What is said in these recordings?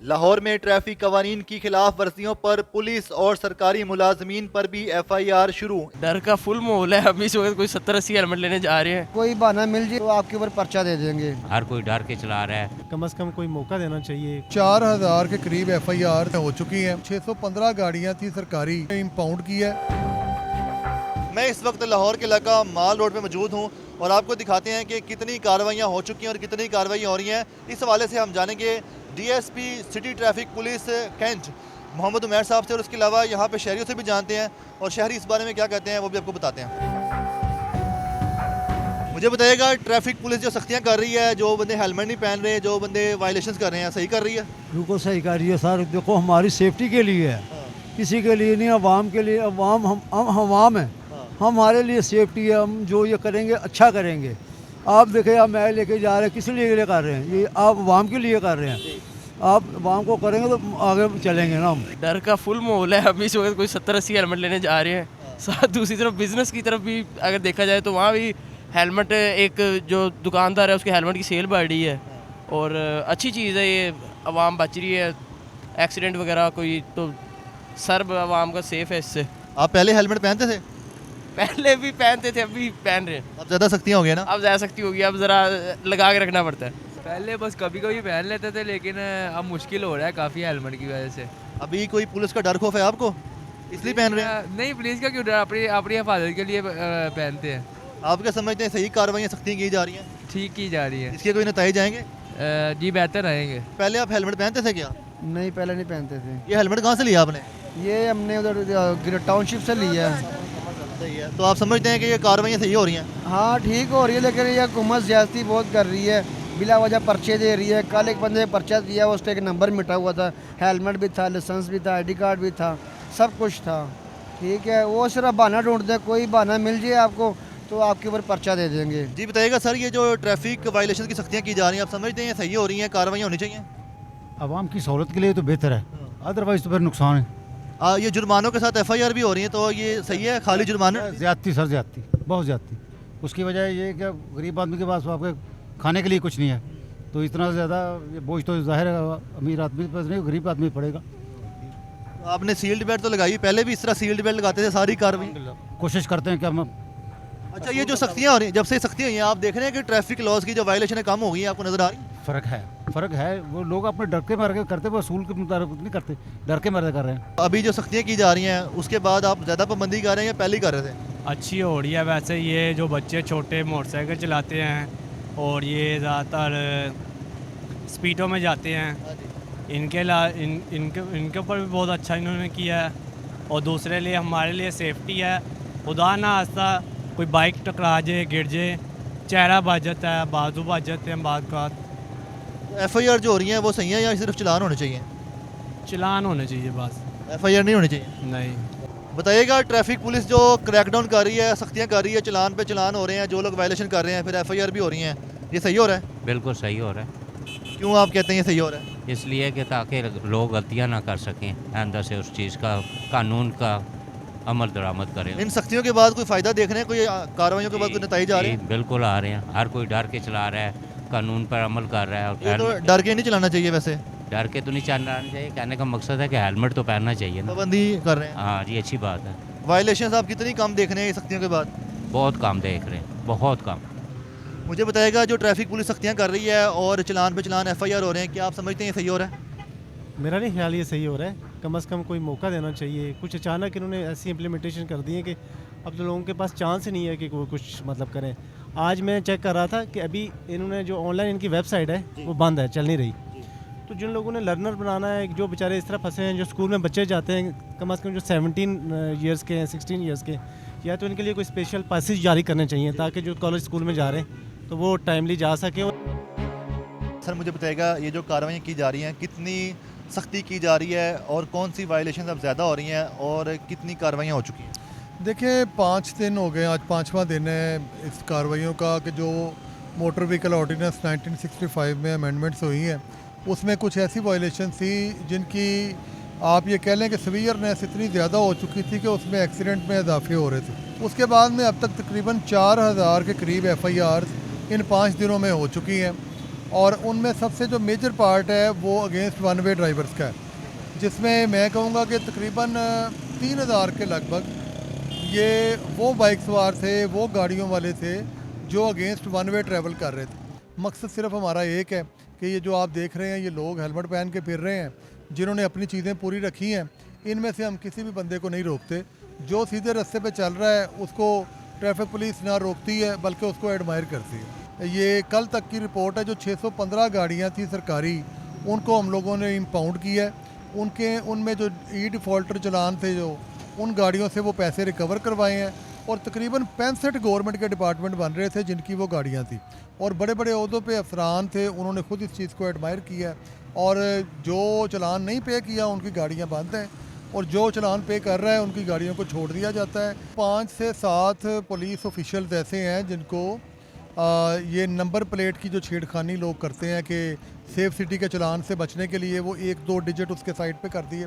लाहौर में ट्रैफिक कवानीन की खिलाफ वर्जियों पर पुलिस और सरकारी मुलाजमीन पर भी FIR शुरू। डर का फुल माहौल है। अभी इस वक्त कोई 70-80 हेलमेट लेने जा रहे हैं। कोई बहाना मिल जाए तो आपके ऊपर पर्चा दे देंगे। हर कोई डर के चला रहा है। कम से कम कोई मौका देना चाहिए। 4000 के करीब FIR हो चुकी हैं। 615 गाड़ियां थी सरकारी इंपाउंड की है। मैं इस वक्त लाहौर के इलाका माल रोड पे मौजूद हूँ और आपको दिखाते हैं कि कितनी कार्रवाइयाँ हो चुकी हैं और कितनी कार्रवाइयाँ हो रही हैं। इस हवाले से हम जानेंगे DSP city traffic police cantt Mohammad Umair साहब से, और उसके अलावा यहाँ पे शहरियों से भी जानते हैं और शहरी इस बारे में क्या कहते हैं वो भी आपको बताते हैं। मुझे बताइएगा, ट्रैफिक पुलिस जो सख्तियाँ कर रही है, जो बंदे हेलमेट नहीं पहन रहे, जो बंदे वायलेशन कर रहे हैं, सही कर रही है? बिल्कुल सही कर रही है सर। देखो हमारी सेफ्टी के लिए है, किसी के लिए नहीं, अवाम के लिए। अवाम हम अवाम है, हमारे लिए सेफ्टी है। हम जो ये करेंगे अच्छा करेंगे। आप देखें, आप मैं लेके जा रहे हैं, किस लिए कर रहे हैं? ये आप अवाम के लिए कर रहे हैं। आप अवाम को करेंगे तो आगे चलेंगे ना हम। डर का फुल माहौल है। अभी इस वक्त कोई 70-80 हेलमेट लेने जा रहे हैं। साथ दूसरी तरफ बिजनेस की तरफ भी अगर देखा जाए तो वहाँ भी हेलमेट, एक जो दुकानदार है उसके हेलमेट की सेल बढ़ रही है और अच्छी चीज़ है। ये अवाम बच रही है एक्सीडेंट वगैरह कोई, तो सर्व अवाम का सेफ है इससे। आप पहले हेलमेट पहनते थे? पहले भी पहनते थे, अभी पहन रहे हैं। अब ज़्यादा सख्तियाँ हो गई ना? अब ज़्यादा सख्ती होगी, अब ज़रा लगा के रखना पड़ता है। पहले बस कभी कभी पहन लेते थे, लेकिन अब मुश्किल हो रहा है काफ़ी हेलमेट की वजह से। अभी कोई पुलिस का डर खौफ है आपको, इसलिए पहन रहे हैं? नहीं, पुलिस का क्यों डर, अपनी अपनी हिफाजत के लिए पहनते हैं। आप क्या समझते हैं, सही कार्रवाइयाँ सख्तियाँ की जा रही हैं? ठीक की जा रही है। इसके कोई नतीजे जाएंगे? जी बेहतर रहेंगे। पहले आप हेलमेट पहनते थे क्या? नहीं, पहले नहीं पहनते थे। ये हेलमेट कहाँ से लिया आपने? ये हमने उधर टाउनशिप से लिया है। सही है, तो आप समझते हैं कि ये कार्रवाइयाँ सही हो रही हैं? हाँ, ठीक हो रही है, लेकिन ये हुकूमत ज्यादती बहुत कर रही है, बिला वजह पर्चे दे रही है। कल एक बंदे ने पर्चा दिया, उसका एक नंबर मिटा हुआ था, हेलमेट भी था, लाइसेंस भी था, ID कार्ड भी था, सब कुछ था। ठीक है, वो सिर्फ बहाना ढूंढते हैं। कोई बहाना मिल जाए आपको तो आपके ऊपर पर्चा दे देंगे। जी बताइएगा सर, ये जो ट्रैफिक वायलेशन की सख्तियाँ की जा रही हैं, आप समझते हैं सही हो रही हैं, कार्रवाइयाँ होनी चाहिए? आवाम की सहूलत के लिए तो बेहतर है, अदरवाइज तो फिर नुकसान है। ये जुर्मानों के साथ FIR भी हो रही है, तो ये सही है? खाली जुर्माना? ज्यादती सर, ज्यादती, बहुत ज्यादती। उसकी वजह ये कि गरीब आदमी के पास आपके खाने के लिए कुछ नहीं है, तो इतना ज़्यादा बोझ तो जाहिर है अमीर आदमी के पास नहीं, गरीब आदमी पड़ेगा। आपने सील्ड बेल्ट तो लगाई, पहले भी इस तरह सील्ड बेल्ट लगाते थे सारी कार्रवाई? कोशिश करते हैं कि हम। अच्छा, ये जो सख्तियाँ हो रही हैं, जब से सख्तियाँ हुई हैं, आप देख रहे हैं कि ट्रैफिक लॉज की जो वायलेशन है कम हो गई है, आपको नजर आ रही है? फ़र्क है। वो लोग अपने डर के मारे करते, वो असूल के मुताबिक नहीं करते, डर के मारे कर रहे हैं। अभी जो सख्तियाँ की जा रही हैं उसके बाद आप ज़्यादा पाबंदी कर रहे हैं या पहले ही कर रहे थे? अच्छी हो रही है वैसे। ये जो बच्चे छोटे मोटरसाइकिल चलाते हैं और ये ज़्यादातर स्पीडों में जाते हैं, इनके ऊपर भी बहुत अच्छा इन्होंने किया है। और दूसरे लिए हमारे लिए सेफ्टी है। खुदा ना खास्ता कोई बाइक टकरा जाए, गिर जाए, चेहरा बच जाता है, बाजू बच जाते हैं। बाद का FIR जो हो रही हैं वो सही है या सिर्फ चलान होने चाहिए? चलान होने चाहिए बस, FIR नहीं होनी चाहिए? नहीं। बताइएगा, ट्रैफिक पुलिस जो क्रैकडाउन कर रही है, सख्तियाँ कर रही है, चलान पे चलान हो रहे हैं, जो लोग वायलेशन कर रहे हैं, फिर FIR भी हो रही हैं, ये सही हो रहा है? बिल्कुल सही हो रहा है। क्यों आप कहते हैं ये सही हो रहा है? इसलिए कि ताकि लोग गलतियां ना कर सकें, अंदर से उस चीज़ का कानून का अमल दरामद करें। इन सख्तियों के बाद कोई फ़ायदा देख रहे हैं, कोई कार्रवाइयों के बाद कोई नतीजे आ रहे हैं? बिल्कुल आ रहे हैं। हर कोई डर के चला रहा है, कानून पर अमल कर रहा है। ये तो और डर के नहीं चलाना चाहिए वैसे, डर के तो नहीं चलाना चाहिए। कहने का मकसद है कि हेलमेट तो पहनना चाहिए ना। पाबंदी कर रहे हैं। हाँ जी, अच्छी बात है। वायलेशन आप कितनी कम देख रहे हैं ये सख्तियों के बाद? बहुत कम देख रहे हैं, बहुत कम। मुझे बताएगा, जो ट्रैफिक पुलिस सख्तियाँ कर रही है और चलान पे चलान FIR हो रहे हैं, क्या आप समझते हैं ये सही हो रहा है? मेरा नहीं ख्याल ये सही हो रहा है। कम से कम कोई मौका देना चाहिए। कुछ अचानक इन्होंने ऐसी इम्प्लीमेंटेशन कर दी है कि अब तो लोगों के पास चांस ही नहीं है कि वो कुछ मतलब करें। आज मैं चेक कर रहा था कि अभी इन्होंने जो ऑनलाइन इनकी वेबसाइट है वो बंद है, चल नहीं रही। तो जिन लोगों ने लर्नर बनाना है, जो बेचारे इस तरह फंसे हैं, जो स्कूल में बच्चे जाते हैं, कम से कम जो 17 ईयर्स के हैं, 16 ईयर्स के, या तो इनके लिए कोई स्पेशल पासेज जारी करने चाहिए ताकि जो कॉलेज स्कूल में जा रहे हैं तो वो टाइमली जा सकें। सर मुझे बताएगा, ये जो कार्रवाई की जा रही हैं कितनी सख्ती की जा रही है और कौन सी वायलेशन अब ज़्यादा हो रही हैं और कितनी कार्रवाइयाँ हो चुकी हैं? देखिए, 5 दिन हो गए, आज 5वां दिन है इस कार्रवाइयों का कि जो मोटर व्हीकल ऑर्डिनेंस 1965 में अमेंडमेंट्स हुई हैं, उसमें कुछ ऐसी वायलेशन थी जिनकी आप ये कह लें कि सीवियरनेस इतनी ज़्यादा हो चुकी थी कि उसमें एक्सीडेंट में इजाफे हो रहे थे। उसके बाद में अब तक तकरीबन 4000 के करीब FIR इन 5 दिनों में हो चुकी हैं और उनमें सबसे जो मेजर पार्ट है वो अगेंस्ट वन वे ड्राइवर्स का है, जिसमें मैं कहूँगा कि तकरीबन 3000 के लगभग ये वो बाइक सवार थे, वो गाड़ियों वाले थे जो अगेंस्ट वन वे ट्रैवल कर रहे थे। मकसद सिर्फ हमारा एक है कि ये जो आप देख रहे हैं ये लोग हेलमेट पहन के फिर रहे हैं, जिन्होंने अपनी चीज़ें पूरी रखी हैं, इनमें से हम किसी भी बंदे को नहीं रोकते। जो सीधे रास्ते पे चल रहा है उसको ट्रैफिक पुलिस ना रोकती है बल्कि उसको एडमायर करती है। ये कल तक की रिपोर्ट है, जो 615 गाड़ियाँ थी सरकारी, उनको हम लोगों ने इम्पाउंड किया है। उनमें जो ई डिफ़ॉल्टर चलान थे, जो उन गाड़ियों से वो पैसे रिकवर करवाए हैं, और तकरीबन 65 गवर्नमेंट के डिपार्टमेंट बन रहे थे जिनकी वो गाड़ियाँ थी, और बड़े बड़े अहदों पे अफसरान थे, उन्होंने खुद इस चीज़ को एडमायर किया। और जो चलान नहीं पे किया उनकी गाड़ियाँ बंद हैं, और जो चलान पे कर रहा है उनकी गाड़ियों को छोड़ दिया जाता है। 5 से 7 पुलिस ऑफिशियल्स ऐसे हैं जिनको ये नंबर प्लेट की जो छेड़खानी लोग करते हैं कि सेफ सिटी के चलान से बचने के लिए वो 1-2 डिजिट उसके साइड पे कर दिए,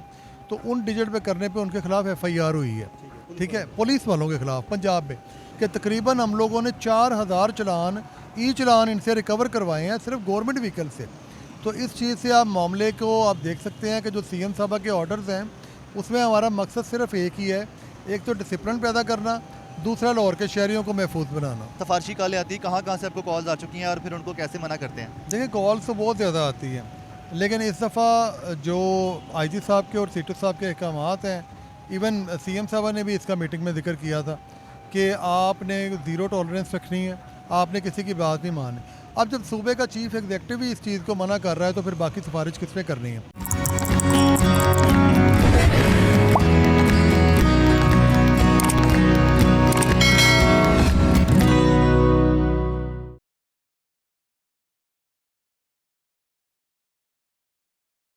तो उन डिजिट पे करने पे उनके खिलाफ FIR हुई है, ठीक है, पुलिस वालों के खिलाफ पंजाब में, कि तकरीबन हम लोगों ने 4000 चलान चलान इनसे रिकवर करवाए हैं सिर्फ गवर्नमेंट व्हीकल से। तो इस चीज़ से आप मामले को आप देख सकते हैं कि जो CM साहब के ऑर्डर्स हैं उसमें हमारा मकसद सिर्फ एक ही है, एक तो डिसिप्लिन पैदा करना, दूसरा लाहौर के शहरियों को महफूज बनाना। सफारशी कॉलें आती, कहाँ से आपको कॉल्स आ चुकी हैं और फिर उनको कैसे मना करते हैं? देखिए, कॉल्स तो बहुत ज़्यादा आती हैं, लेकिन इस दफ़ा जो IG साहब के और सीटू साहब के अहकामात हैं, इवन CM साहब ने भी इसका मीटिंग में जिक्र किया था कि आपने ज़ीरो टॉलरेंस रखनी है, आपने किसी की बात नहीं मानी। अब जब सूबे का चीफ एग्जेक्टिव ही इस चीज़ को मना कर रहा है तो फिर बाकी सिफारिश किसने करनी है?